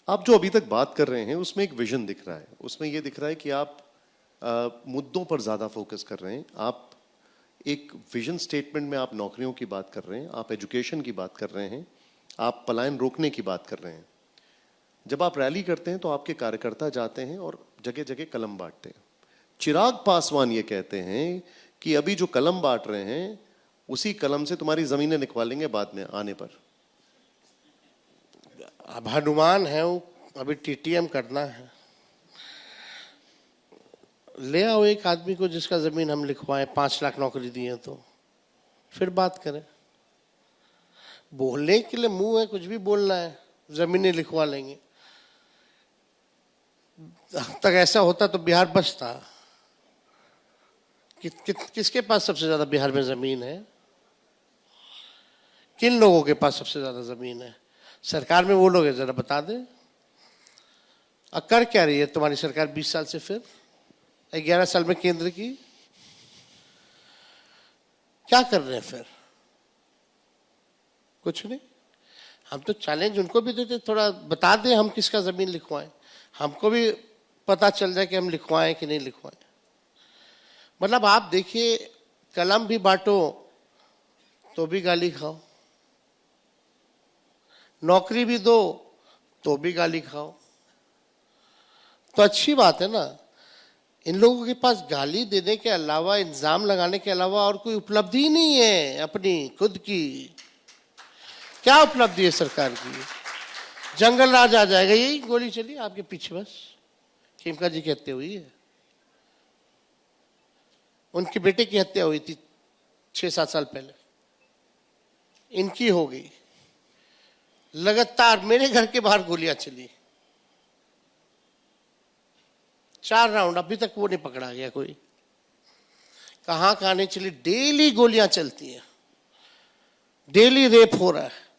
आप जो अभी तक बात कर रहे हैं उसमें एक विजन दिख रहा है, उसमें ये दिख रहा है कि आप मुद्दों पर ज्यादा फोकस कर रहे हैं। आप एक विजन स्टेटमेंट में आप नौकरियों की बात कर रहे हैं, आप एजुकेशन की बात कर रहे हैं, आप पलायन रोकने की बात कर रहे हैं। जब आप रैली करते हैं तो आपके कार्यकर्ता जाते हैं और जगह जगह कलम बांटते हैं। चिराग पासवान ये कहते हैं कि अभी जो कलम बांट रहे हैं उसी कलम से तुम्हारी जमीनें निकलवालेंगे बाद में आने पर। अब हनुमान है वो, अभी टीटीएम करना है, ले आओ एक आदमी को जिसका जमीन हम लिखवाएं, 5 लाख नौकरी दी है तो फिर बात करें। बोलने के लिए मुंह है, कुछ भी बोलना है, जमीनें लिखवा लेंगे। तक ऐसा होता तो बिहार बचता। किसके पास सबसे ज्यादा बिहार में जमीन है? किन लोगों के पास सबसे ज्यादा जमीन है? सरकार में वो लोग है, जरा बता दे। अब कर क्या रही है तुम्हारी सरकार 20 साल से? फिर 11 साल में केंद्र की क्या कर रहे हैं? फिर कुछ नहीं। हम तो चैलेंज उनको भी देते, थोड़ा बता दें हम किसका जमीन लिखवाएं, हमको भी पता चल जाए कि हम लिखवाएं कि नहीं लिखवाएं। मतलब आप देखिए, कलम भी बांटो तो भी गाली खाओ, नौकरी भी दो तो भी गाली खाओ। तो अच्छी बात है ना। इन लोगों के पास गाली देने के अलावा, इल्जाम लगाने के अलावा और कोई उपलब्धि नहीं है अपनी खुद की। क्या उपलब्धि है सरकार की? जंगल राज आ जाएगा, यही गोली चली आपके पीछे, बस खेमका जी की हत्या हुई है, उनके बेटे की हत्या हुई थी 6-7 साल पहले, इनकी हो गई। लगातार मेरे घर के बाहर गोलियां चली, 4 राउंड, अभी तक वो नहीं पकड़ा गया कोई। कहां कहां नहीं चली, डेली गोलियां चलती हैं, डेली रेप हो रहा है,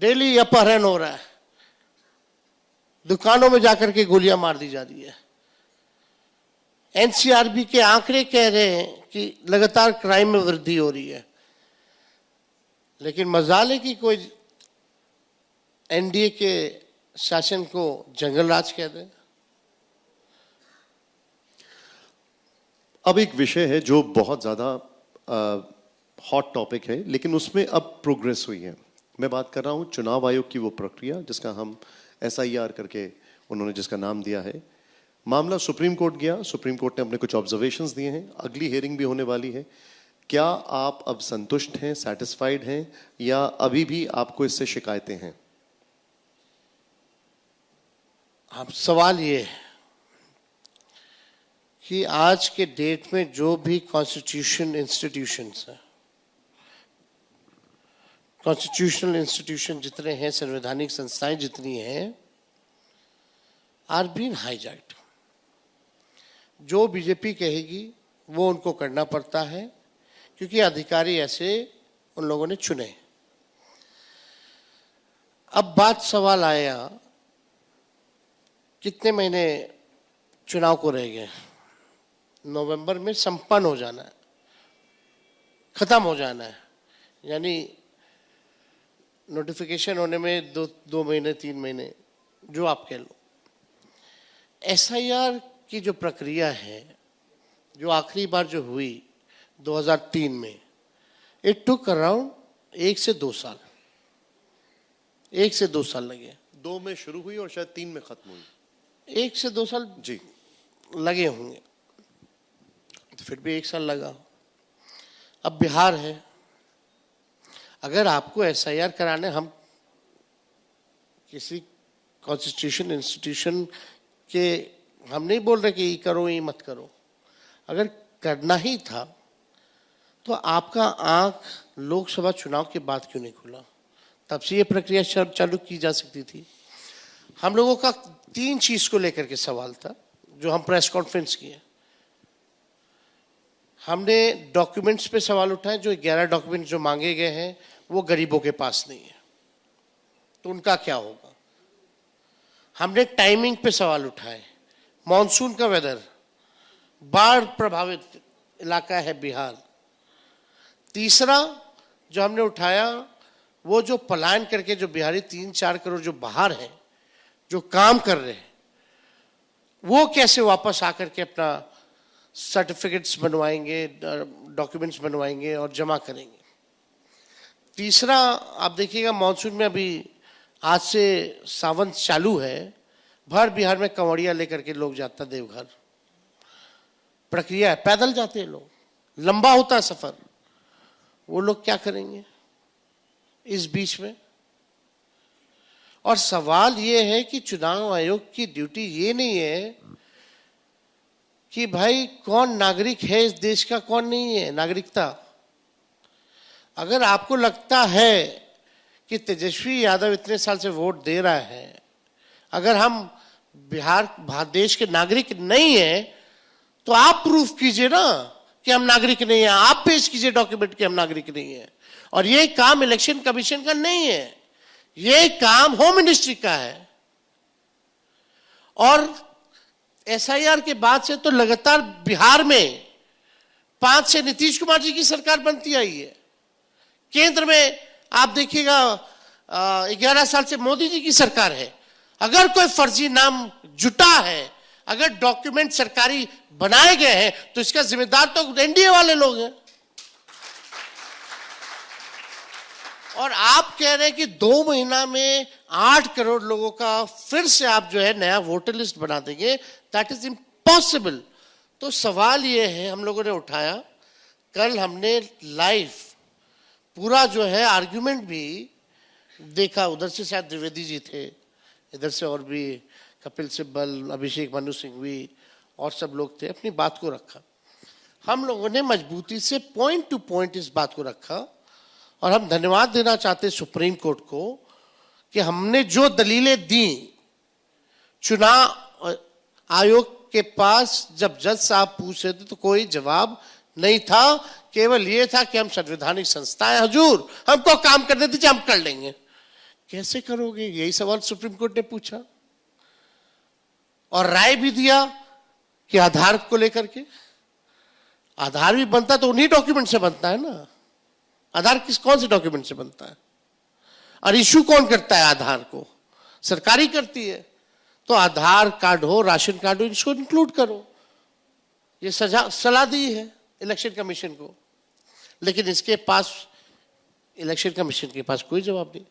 डेली अपहरण हो रहा है, दुकानों में जाकर के गोलियां मार दी जा रही है। एनसीआरबी के आंकड़े कह रहे हैं कि लगातार क्राइम में वृद्धि हो रही है, लेकिन मजाल है कि कोई एनडीए के शासन को जंगल राज कह दे। अब एक विषय है जो बहुत ज्यादा हॉट टॉपिक है, लेकिन उसमें अब प्रोग्रेस हुई है। मैं बात कर रहा हूं चुनाव आयोग की वो प्रक्रिया जिसका हम एसआईआर करके उन्होंने जिसका नाम दिया है। मामला सुप्रीम कोर्ट गया, सुप्रीम कोर्ट ने अपने कुछ ऑब्जर्वेशंस दिए हैं, अगली हियरिंग भी होने वाली है। क्या आप अब संतुष्ट हैं, सेटिस्फाइड हैं, या अभी भी आपको इससे शिकायतें हैं? अब सवाल ये है कि आज के डेट में जो भी कॉन्स्टिट्यूशन इंस्टीट्यूशंस हैं, कॉन्स्टिट्यूशनल इंस्टीट्यूशन जितने हैं, संवैधानिक संस्थाएं जितनी हैं, आर बीन हाईजैक्ड। जो बीजेपी कहेगी वो उनको करना पड़ता है, क्योंकि अधिकारी ऐसे उन लोगों ने चुने। अब बात सवाल आया, कितने महीने चुनाव को रह गए? नवंबर में संपन्न हो जाना है, खत्म हो जाना है, यानी नोटिफिकेशन होने में 2 महीने 3 महीने जो आप कह लो। एसआईआर की जो प्रक्रिया है, जो आखिरी बार जो हुई 2003 में, इट टुक अराउंड 1 से 2 साल, 1 से 2 साल लगे। 2 में शुरू हुई और शायद 3 में खत्म हुई। 1 से 2 साल जी लगे होंगे, तो फिर भी 1 साल लगा। अब बिहार है, अगर आपको एसआईआर कराने, हम किसी कॉन्स्टिट्यूशन इंस्टीट्यूशन के हम नहीं बोल रहे कि ये करो ये मत करो, अगर करना ही था तो आपका आंख लोकसभा चुनाव के बाद क्यों नहीं खुला? तब से ये प्रक्रिया चालू की जा सकती थी। हम लोगों का 3 चीज को लेकर के सवाल था जो हम प्रेस कॉन्फ्रेंस किए। हमने डॉक्यूमेंट्स पे सवाल उठाए, जो 11 डॉक्यूमेंट जो मांगे गए हैं वो गरीबों के पास नहीं है, तो उनका क्या होगा। हमने टाइमिंग पे सवाल उठाए, मॉनसून का वेदर, बाढ़ प्रभावित इलाका है बिहार। तीसरा जो हमने उठाया, वो जो पलायन करके जो बिहारी 3-4 करोड़ जो बाहर हैं, जो काम कर रहे हैं वो कैसे वापस आकर के अपना सर्टिफिकेट्स बनवाएंगे, डॉक्यूमेंट्स बनवाएंगे और जमा करेंगे। तीसरा, आप देखिएगा मानसून में अभी आज से सावन चालू है, भर बिहार में कंवड़िया लेकर के लोग जाता देवघर। प्रक्रिया है, पैदल जाते हैं लोग, लंबा होता है सफर। वो लोग क्या करेंगे इस बीच में? और सवाल ये है कि चुनाव आयोग की ड्यूटी ये नहीं है कि भाई कौन नागरिक है इस देश का, कौन नहीं है, नागरिकता। अगर आपको लगता है कि तेजस्वी यादव इतने साल से वोट दे रहा है, अगर हम बिहार देश के नागरिक नहीं है, तो आप प्रूफ कीजिए ना कि हम नागरिक नहीं है। आप पेश कीजिए डॉक्यूमेंट कि हम नागरिक नहीं है। और ये काम इलेक्शन कमीशन का नहीं है, ये काम होम मिनिस्ट्री का है। और एसआईआर के बाद से तो लगातार बिहार में 5 से नीतीश कुमार जी की सरकार बनती आई है। केंद्र में आप देखिएगा 11 साल से मोदी जी की सरकार है। अगर कोई फर्जी नाम जुटा है, अगर डॉक्यूमेंट सरकारी बनाए गए हैं, तो इसका जिम्मेदार तो एनडीए वाले लोग हैं। और आप कह रहे हैं कि 2 महीना में 8 करोड़ लोगों का फिर से आप जो है नया वोटर लिस्ट बना देंगे, दैट इज इम्पॉसिबल। तो सवाल ये है, हम लोगों ने उठाया, कल हमने लाइव पूरा जो है आर्ग्यूमेंट भी देखा। उधर से शायद द्विवेदी जी थे, इधर से और भी कपिल सिब्बल, अभिषेक मनु सिंघवी और सब लोग थे। अपनी बात को रखा, हम लोगों ने मजबूती से पॉइंट टू पॉइंट इस बात को रखा। और हम धन्यवाद देना चाहते हैं सुप्रीम कोर्ट को कि हमने जो दलीलें दी, चुनाव आयोग के पास जब जज साहब पूछ रहे थे तो कोई जवाब नहीं था। केवल ये था कि हम संवैधानिक संस्था है हुजूर, हमको काम करने दीजिए, हम कर लेंगे। कैसे करोगे, यही सवाल सुप्रीम कोर्ट ने पूछा। और राय भी दिया कि आधार को लेकर के, आधार भी बनता तो उन्हीं डॉक्यूमेंट से बनता है ना। आधार कौन से डॉक्यूमेंट से बनता है? और इशू कौन करता है आधार को? सरकारी करती है। तो आधार कार्ड हो, राशन कार्ड हो, इसको इंक्लूड करो। ये सलाह दी है इलेक्शन कमीशन को, लेकिन इसके पास, इलेक्शन कमीशन के पास कोई जवाब नहीं।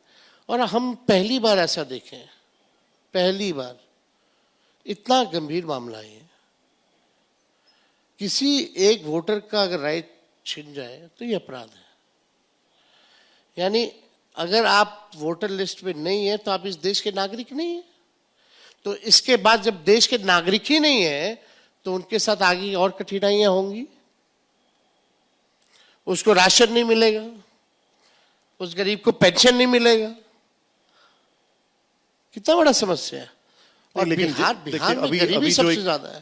और हम पहली बार ऐसा देखें, पहली बार इतना गंभीर मामला है, किसी एक वोटर का अगर राइट छिन जाए तो ये अपराध है। यानी अगर आप वोटर लिस्ट में नहीं है तो आप इस देश के नागरिक नहीं है। तो इसके बाद जब देश के नागरिक ही नहीं है तो उनके साथ आगे और कठिनाइयां होंगी। उसको राशन नहीं मिलेगा, उस गरीब को पेंशन नहीं मिलेगा। कितना बड़ा समस्या है। और बिहार में गरीबी सबसे ज्यादा है।